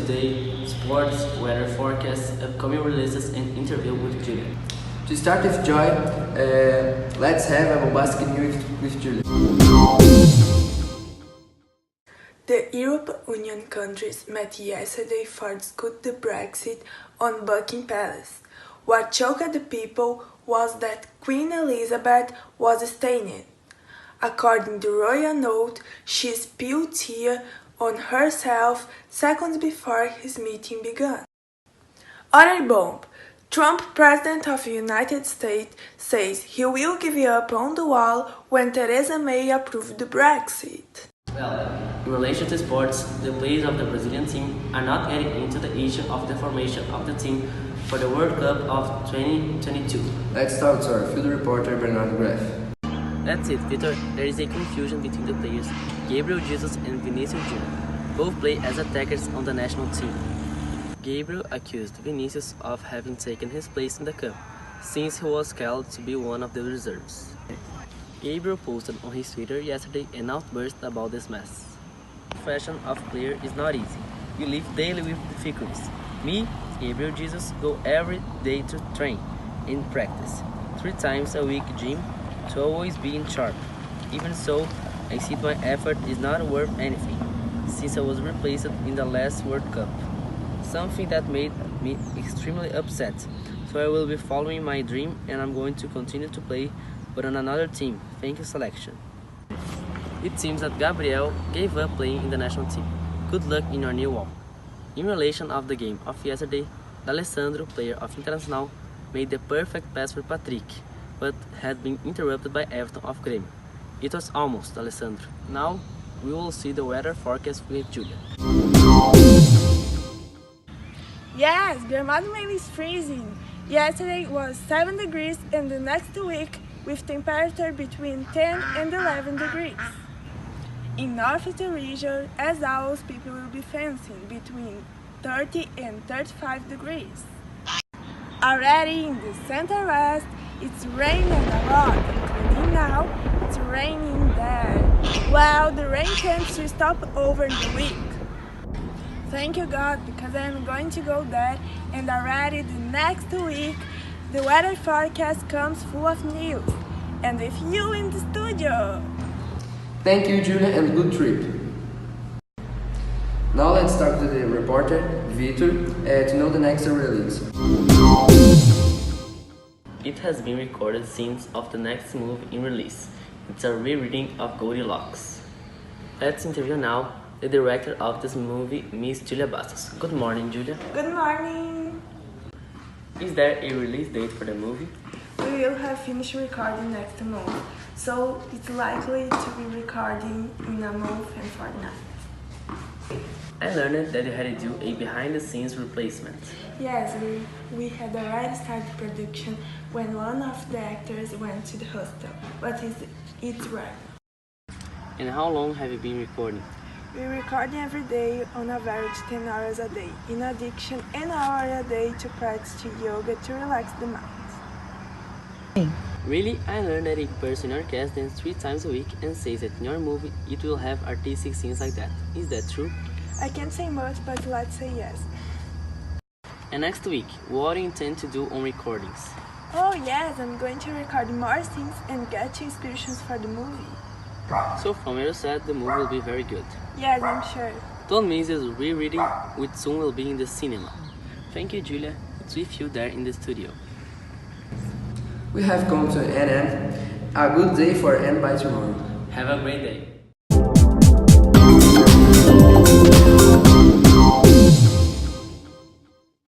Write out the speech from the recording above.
today, sports, weather forecasts, upcoming releases and interview with Júlia. To start with joy, let's have a bombastic news with Júlia. The European Union countries met yesterday to discuss the Brexit on Buckingham Palace. What shocked the people was that Queen Elizabeth was staying. According to the royal note, she spilled tea on herself seconds before his meeting began. Other bomb. Trump, President of the United States, says he will give up on the wall when Theresa May approves the Brexit. Well, in relation to sports, the players of the Brazilian team are not getting into the issue of the formation of the team for the World Cup of 2022. Let's talk to our field reporter Bernardo Graeff. That's it, Vitor. There is a confusion between the players Gabriel Jesus and Vinicius Jr. Both play as attackers on the national team. Gabriel accused Vinicius of having taken his place in the cup, since he was called to be one of the reserves. Gabriel posted on his Twitter yesterday an outburst about this mess. The profession of player is not easy. We live daily with difficulties. Me, Gabriel Jesus, go every day to train and practice. 3 times a week gym to always be in sharp. Even so, I see my effort is not worth anything, since I was replaced in the last World Cup. Something that made me extremely upset. So I will be following my dream and I'm going to continue to play, but on another team. Thank you, selection. It seems that Gabriel gave up playing in the national team. Good luck in your new walk. In relation of the game of yesterday, D'Alessandro, player of Internacional, made the perfect pass for Patrick, but had been interrupted by Everton of Grêmio. It was almost D'Alessandro. Now we will see the weather forecast with Júlia. Yes, Gramado is freezing. Yesterday was 7 degrees and the next week with temperature between 10 and 11 degrees. In north of the region, as always, people will be facing between 30 and 35 degrees. Already in the center-west, it's raining a lot, including now, it's raining there. Well, the rain tends to stop over the week. Thank you God, because I'm going to go there, and already the next week, the weather forecast comes full of news, and with you in the studio. Thank you, Júlia, and good trip. Now let's talk to the reporter, Vitor, to know the next release. It has been recorded scenes of the next movie in release. It's a rereading of Goldilocks. Let's interview now the director of this movie, Miss Júlia Bastos. Good morning, Júlia. Good morning. Is there a release date for the movie? We will have finished recording next month, so it's likely to be recording in a month and fortnight. I learned that you had to do a behind-the-scenes replacement. Yes, we had already started production when one of the actors went to the hospital, but it's rare. And how long have you been recording? We record every day on average 10 hours a day, in addition an hour a day to practice yoga to relax the mind. Really? I learned that a person in your cast dances 3 times a week and says that in your movie it will have artistic scenes like that. Is that true? I can't say much, but let's say yes. And next week, what do you intend to do on recordings? Oh yes, I'm going to record more scenes and get inspirations for the movie. So from what you said, the movie will be very good. Yes, I'm sure. Don't miss this rereading, which soon will be in the cinema. Thank you, Júlia. It's with you there in the studio. We have come to an end. A good day for end by tomorrow. Have a great day.